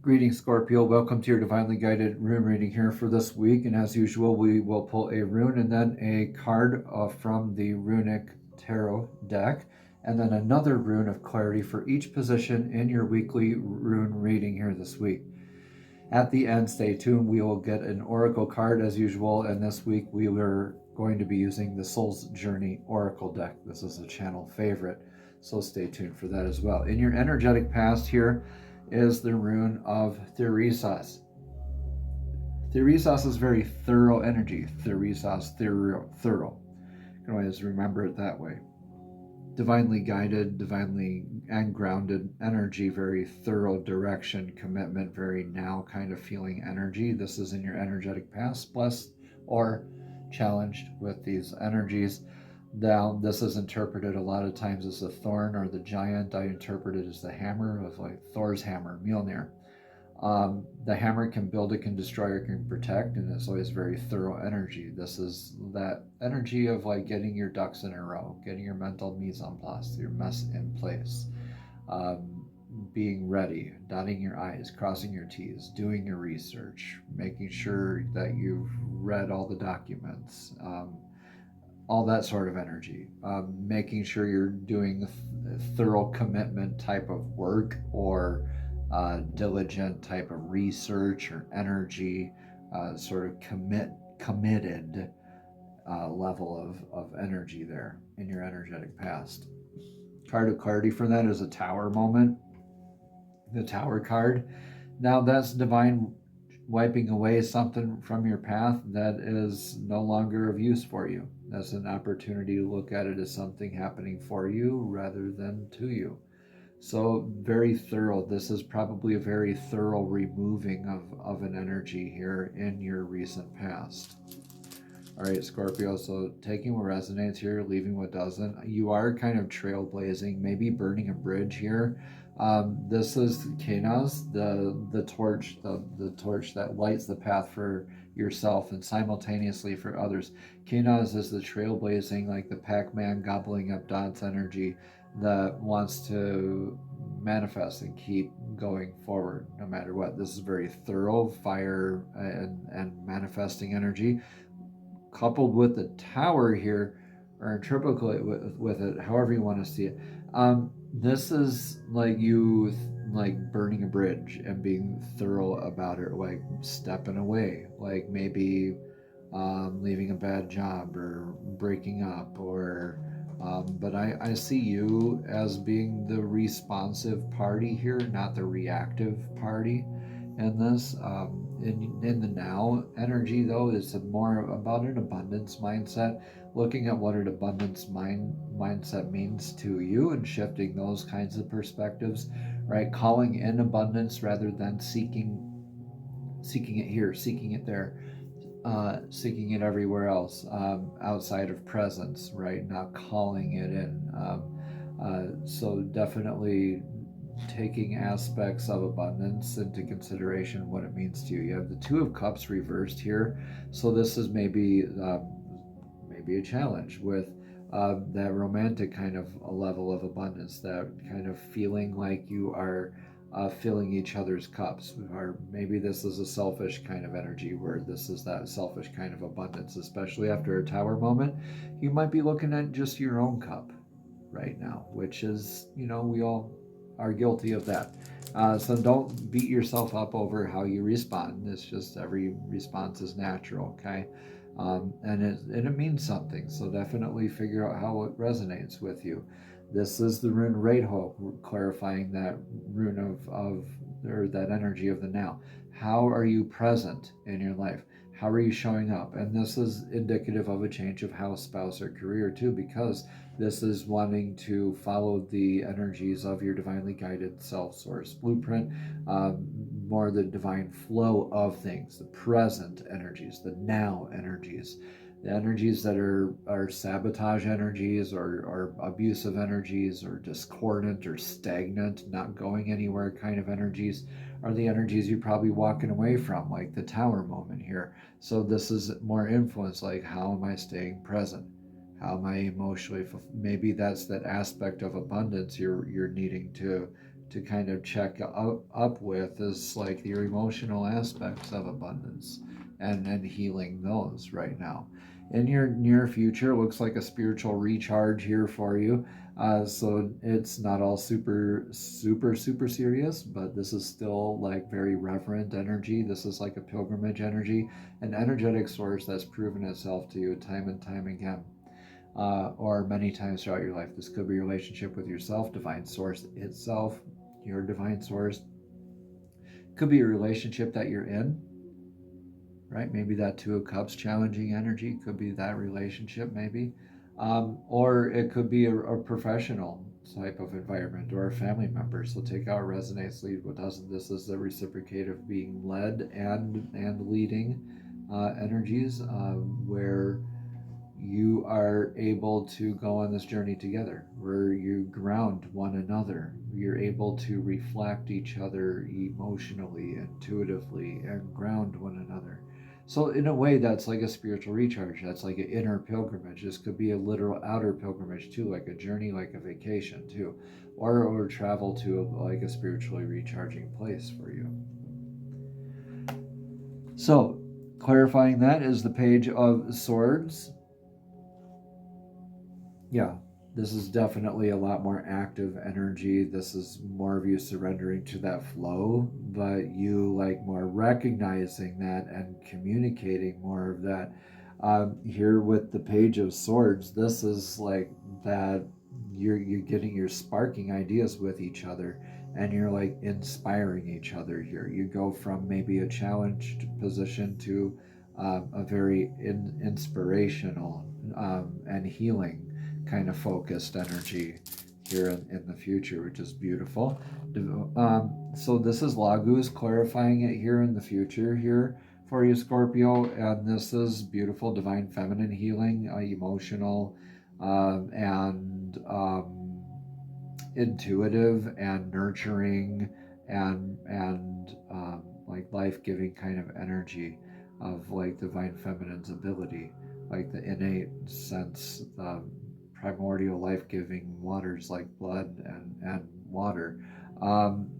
Greetings, Scorpio. Welcome to your divinely guided rune reading here for this week. And as usual, we will pull a rune and then a card from the runic tarot deck, and then another rune of clarity for each position in your weekly rune reading here this week. At the end, stay tuned. We will get an oracle card as usual. And this week we were going to be using the Soul's Journey Oracle deck. This is a channel favorite, so stay tuned for that as well. In your energetic past here is the rune of Theresos. Theresos is very thorough energy. Theresos, thorough. You can always remember it that way. Divinely guided, divinely and grounded energy, very thorough direction, commitment, very now kind of feeling energy. This is in your energetic past, blessed or challenged with these energies. Now, this is interpreted a lot of times as the thorn or the giant. I interpret it as the hammer of like Thor's hammer, Mjolnir. The hammer can build, it can destroy, or can protect, and it's always very thorough energy. This is that energy of like getting your ducks in a row, getting your mental mise en place, your mess in place, being ready, dotting your I's, crossing your T's, doing your research, making sure that you've read all the documents, all that sort of energy, making sure you're doing thorough commitment type of work or diligent type of research or energy, sort of committed level of energy there in your energetic past. Card of clarity for that is a Tower moment. The Tower card. Now that's divine wiping away something from your path that is no longer of use for you. That's an opportunity to look at it as something happening for you rather than to you. So very thorough. This is probably a very thorough removing of an energy here in your recent past. All right, Scorpio, so taking what resonates here, leaving what doesn't. You are kind of trailblazing, maybe burning a bridge here. This is Kenas, the torch, the torch that lights the path for yourself and simultaneously for others. Kenas is the trailblazing, like the Pac-Man gobbling up dots energy that wants to manifest and keep going forward no matter what. This is very thorough fire and manifesting energy, coupled with the Tower here, or interpret with it however you want to see it. This is like you like burning a bridge and being thorough about it, like stepping away, like maybe leaving a bad job or breaking up, or but I see you as being the responsive party here, not the reactive party in this. In the now energy, though, is more about an abundance mindset, looking at what an abundance mindset means to you and shifting those kinds of perspectives, right? Calling in abundance rather than seeking it here, seeking it there, seeking it everywhere else, outside of presence, right? Not calling it in. So definitely taking aspects of abundance into consideration, what it means to you. You have the Two of Cups reversed here, so this is maybe a challenge with that romantic kind of a level of abundance, that kind of feeling like you are filling each other's cups, or maybe this is a selfish kind of energy where this is that selfish kind of abundance. Especially after a Tower moment, you might be looking at just your own cup right now, which is, we all are guilty of that. So don't beat yourself up over how you respond. It's just every response is natural, okay? And it means something. So definitely figure out how it resonates with you. This is the rune Reidho, clarifying that rune or that energy of the now. How are you present in your life? How are you showing up? And this is indicative of a change of house, spouse, or career too, because this is wanting to follow the energies of your divinely guided self-source blueprint, more the divine flow of things, the present energies, the now energies, the energies that are sabotage energies or abusive energies or discordant or stagnant, not going anywhere kind of energies, are the energies you're probably walking away from, like the Tower moment here. So this is more influence, like how am I staying present? How am I emotionally maybe that's that aspect of abundance you're needing to to kind of check up with is like your emotional aspects of abundance and healing those right now. In your near future, looks like a spiritual recharge here for you. So it's not all super serious, but this is still like very reverent energy. This is like a pilgrimage energy, an energetic source that's proven itself to you time and time again. Or many times throughout your life. This could be your relationship with yourself, divine source itself, your divine source. Could be a relationship that you're in, right? Maybe that Two of Cups challenging energy could be that relationship, maybe. Or it could be a professional type of environment or a family member. So take out resonates, lead what doesn't. This is the reciprocative being led and leading energies where you are able to go on this journey together, where you ground one another. You're able to reflect each other emotionally, intuitively, and ground one another. So in a way, that's like a spiritual recharge. That's like an inner pilgrimage. This could be a literal outer pilgrimage too, like a journey, like a vacation too, or travel to like a spiritually recharging place for you. So clarifying that is the Page of Swords. Yeah, this is definitely a lot more active energy. This is more of you surrendering to that flow, but you like more recognizing that and communicating more of that. Here with the Page of Swords, this is like that you're getting, you're sparking ideas with each other, and you're like inspiring each other here. You go from maybe a challenged position to a very inspirational and healing kind of focused energy here in the future, which is beautiful. So this is Laguz clarifying it here in the future here for you, Scorpio, and this is beautiful divine feminine healing, emotional and intuitive and nurturing and like life-giving kind of energy of like divine feminine's ability, like the innate sense, primordial life-giving waters like blood and water.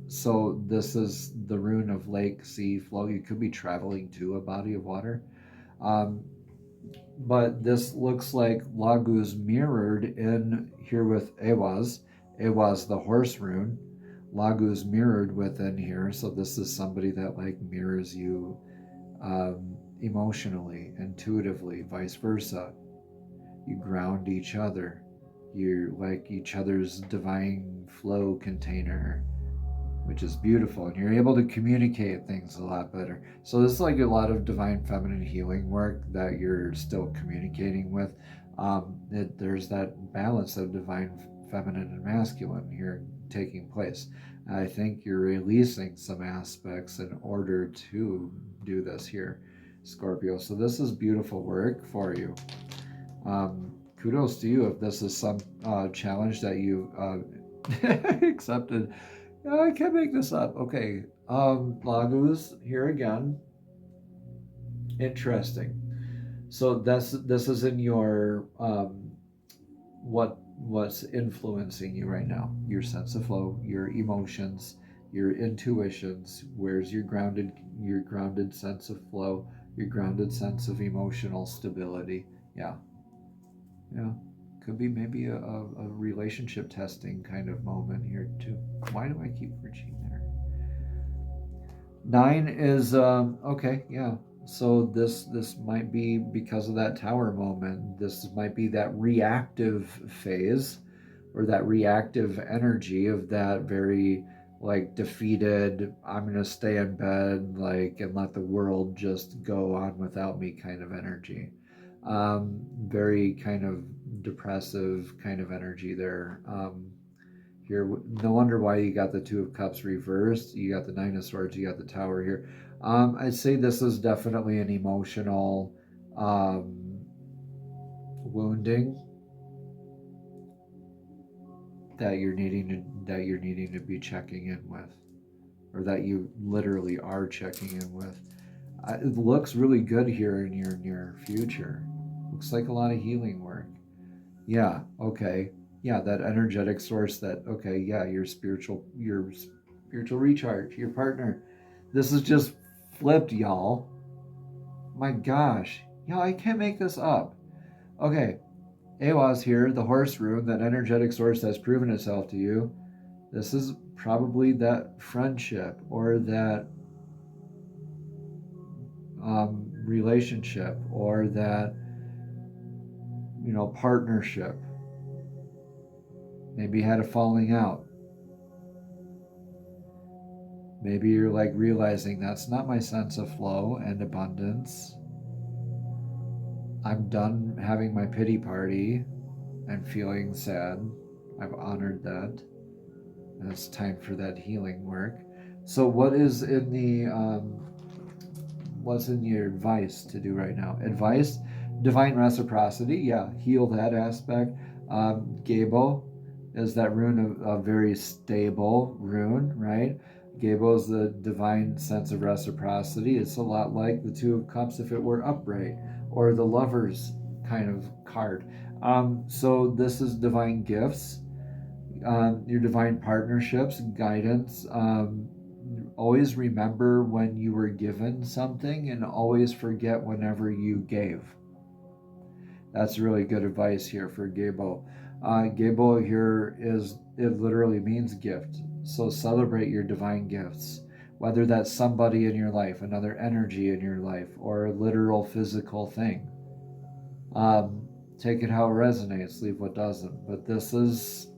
So this is the rune of lake, sea, flow. You could be traveling to a body of water. But this looks like Laguz mirrored in here with Ewaz. Ewaz, the horse rune. Laguz mirrored within here. So this is somebody that like mirrors you emotionally, intuitively, vice versa. You ground each other. You're like each other's divine flow container, which is beautiful, and you're able to communicate things a lot better. So this is like a lot of divine feminine healing work that you're still communicating with. There's that balance of divine feminine and masculine here taking place. And I think you're releasing some aspects in order to do this here, Scorpio. So this is beautiful work for you. Kudos to you if this is some challenge that you accepted. I can't make this up. Okay, Laguz here again. Interesting. So this is in your what's influencing you right now. Your sense of flow, your emotions, your intuitions. Where's your grounded sense of flow, your grounded sense of emotional stability. Yeah. Could be maybe a relationship testing kind of moment here too. Why do I keep reaching there? 9 is okay, yeah. So this might be because of that tower moment. This might be that reactive phase or that reactive energy of that very like defeated, I'm gonna stay in bed like and let the world just go on without me kind of energy. Very kind of depressive kind of energy there. Here, no wonder why you got the Two of Cups reversed. You got the Nine of Swords, you got the Tower here. I'd say this is definitely an emotional wounding that you're needing to be checking in with, or that you literally are checking in with. It looks really good here in your near future. Looks like a lot of healing work. Yeah, okay. yeah, that energetic source that, okay, yeah, your spiritual recharge, your partner. This is just flipped, y'all. My gosh. Y'all, I can't make this up. Okay, Awa's here, the horse rune, that energetic source that's proven itself to you. This is probably that friendship or that relationship or that, partnership. Maybe you had a falling out. Maybe you're like realizing that's not my sense of flow and abundance. I'm done having my pity party and feeling sad. I've honored that. And it's time for that healing work. So what is in the what's in your advice to do right now? Advice, divine reciprocity, yeah, heal that aspect. Gabo is that rune of a very stable rune, right? Gabo is the divine sense of reciprocity. It's a lot like the Two of Cups if it were upright, or the Lover's kind of card. So this is divine gifts, your divine partnerships, guidance. Always remember when you were given something and always forget whenever you gave. That's really good advice here for Gabo. Gabo here it literally means gift. So celebrate your divine gifts, whether that's somebody in your life, another energy in your life, or a literal physical thing. Take it how it resonates, leave what doesn't. But this is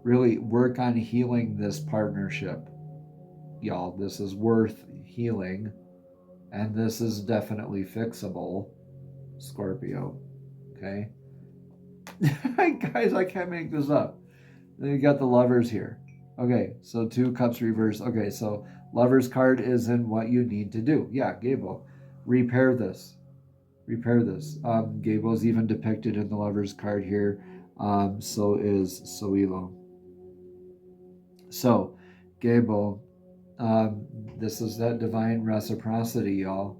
really work on healing this partnership. Y'all, this is worth healing, and this is definitely fixable, Scorpio. Okay? Guys, I can't make this up. Then you got the Lovers here. Okay, so Two Cups reverse. Okay, so Lovers card is in what you need to do. Yeah, Gabo, repair this. Repair this. Gabo's even depicted in the Lovers card here. So is Soilo. So, Gabo, this is that divine reciprocity, y'all.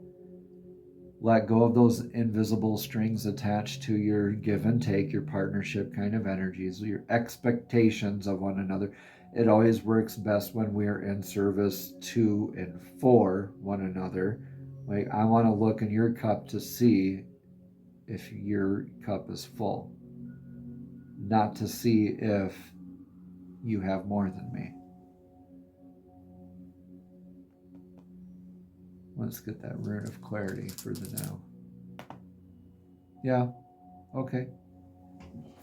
Let go of those invisible strings attached to your give and take, your partnership kind of energies, your expectations of one another. It always works best when we are in service to and for one another. Like, I want to look in your cup to see if your cup is full, not to see if you have more than me. Let's get that rune of clarity for the now. Yeah, okay.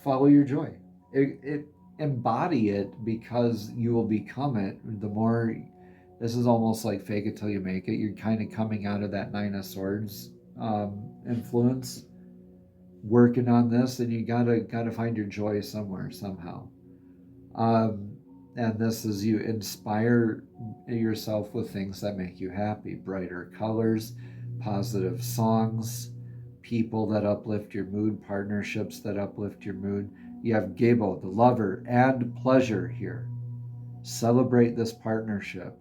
Follow your joy. It embody it, because you will become it. The more, this is almost like fake it till you make it. You're kind of coming out of that Nine of Swords influence, working on this, and you gotta find your joy somewhere, somehow. And this is, you inspire yourself with things that make you happy, brighter colors, positive songs, people that uplift your mood, partnerships that uplift your mood. You have Gabo, the Lover, and pleasure here. Celebrate this partnership.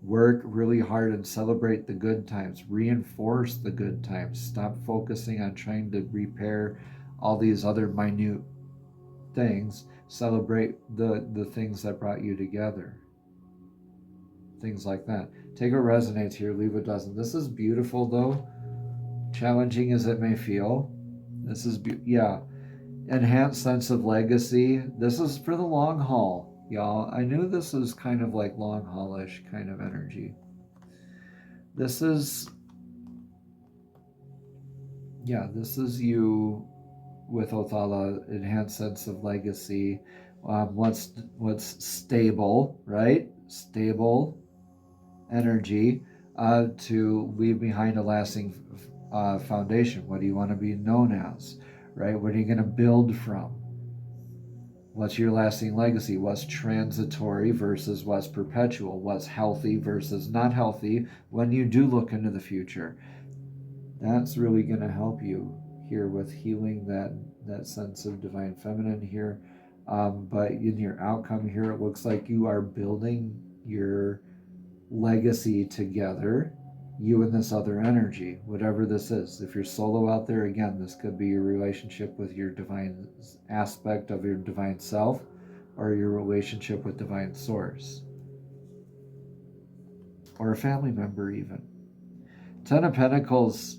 Work really hard and celebrate the good times. Reinforce the good times. Stop focusing on trying to repair all these other minute things. Celebrate the things that brought you together. Things like that. Take what resonates here, leave what doesn't. This is beautiful, though. Challenging as it may feel. This is, yeah. Enhanced sense of legacy. This is for the long haul, y'all. I knew this was kind of like long haul-ish kind of energy. This is, yeah, this is you with Othala, enhanced sense of legacy. What's stable, right? Stable energy to leave behind a lasting foundation. What do you want to be known as, right? What are you going to build from? What's your lasting legacy? What's transitory versus what's perpetual? What's healthy versus not healthy when you do look into the future? That's really going to help you here with healing that sense of divine feminine here. But in your outcome here, it looks like you are building your legacy together. you and this other energy, whatever this is. If you're solo out there, again, this could be your relationship with your divine aspect of your divine self, or your relationship with divine source, or a family member even. Ten of Pentacles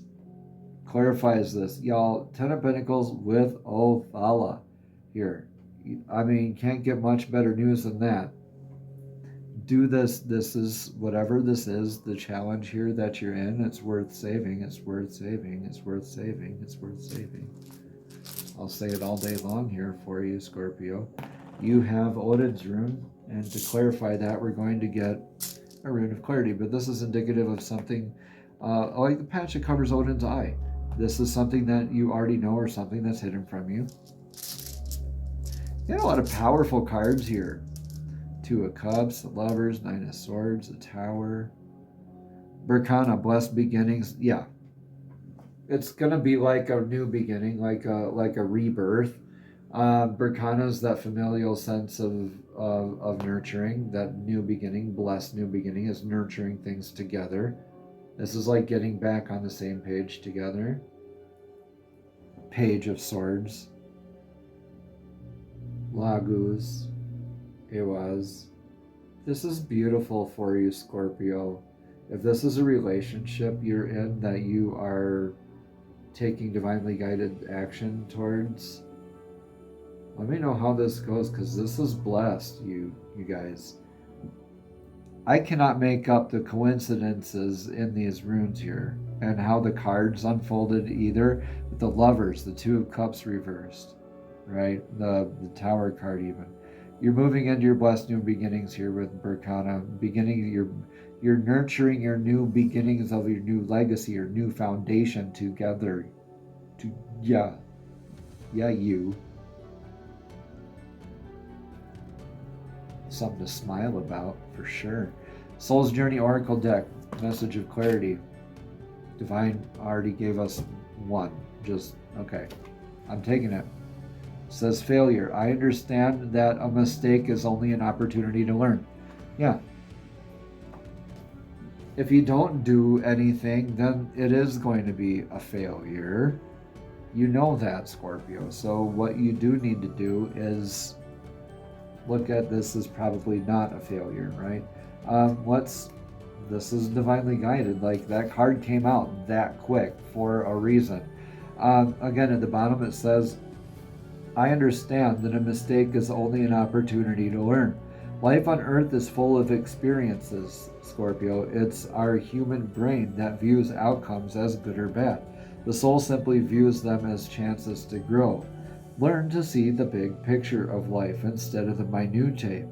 clarifies this. Y'all, Ten of Pentacles with Othala here. I mean, can't get much better news than that. Do this. This is, whatever this is, the challenge here that you're in, it's worth saving. It's worth saving. It's worth saving. It's worth saving. I'll say it all day long here for you, Scorpio. You have Odin's rune, and to clarify that, we're going to get a rune of clarity, but this is indicative of something like the patch that covers Odin's eye. This is something that you already know, or something that's hidden from you. You have a lot of powerful cards here. Two of Cups, the Lovers, Nine of Swords, the Tower. Berkana, blessed beginnings. Yeah. It's going to be like a new beginning, like a rebirth. Berkana is that familial sense of nurturing, that new beginning, blessed new beginning is nurturing things together. This is like getting back on the same page together. Page of Swords. Lagus. It was. This is beautiful for you, Scorpio. If this is a relationship you're in that you are taking divinely guided action towards, let me know how this goes, because this is blessed, you guys. I cannot make up the coincidences in these runes here and how the cards unfolded either. With the Lovers, the Two of Cups reversed, right? The Tower card even. You're moving into your blessed new beginnings here with Berkana. You're nurturing your new beginnings of your new legacy, your new foundation together. You. Something to smile about, for sure. Soul's Journey Oracle deck, message of clarity. Divine already gave us one. Just, okay. I'm taking it. Says failure. I understand that a mistake is only an opportunity to learn. Yeah. If you don't do anything, then it is going to be a failure. You know that, Scorpio. So what you do need to do is look at this as probably not a failure, right? This is divinely guided. Like, that card came out that quick for a reason. Again, at the bottom it says, I understand that a mistake is only an opportunity to learn. Life on Earth is full of experiences, Scorpio. It's our human brain that views outcomes as good or bad. The soul simply views them as chances to grow. Learn to see the big picture of life instead of the minutiae.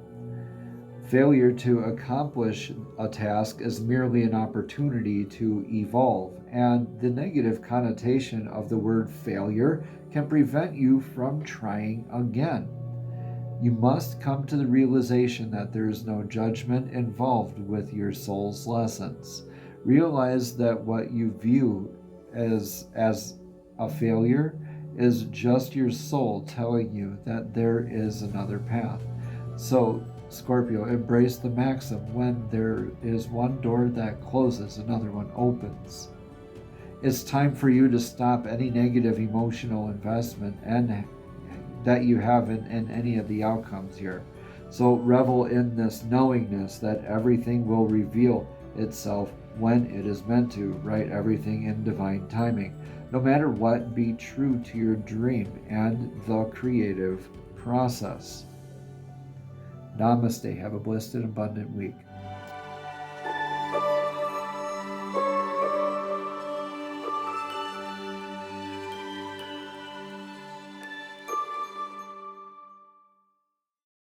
Failure to accomplish a task is merely an opportunity to evolve, and the negative connotation of the word failure can prevent you from trying again. You must come to the realization that there is no judgment involved with your soul's lessons. Realize that what you view as a failure is just your soul telling you that there is another path. So, Scorpio, embrace the maxim, when there is one door that closes, another one opens. It's time for you to stop any negative emotional investment and that you have in any of the outcomes here. So revel in this knowingness that everything will reveal itself when it is meant to, right? Everything in divine timing. No matter what, be true to your dream and the creative process. Namaste. Have a blessed and abundant week.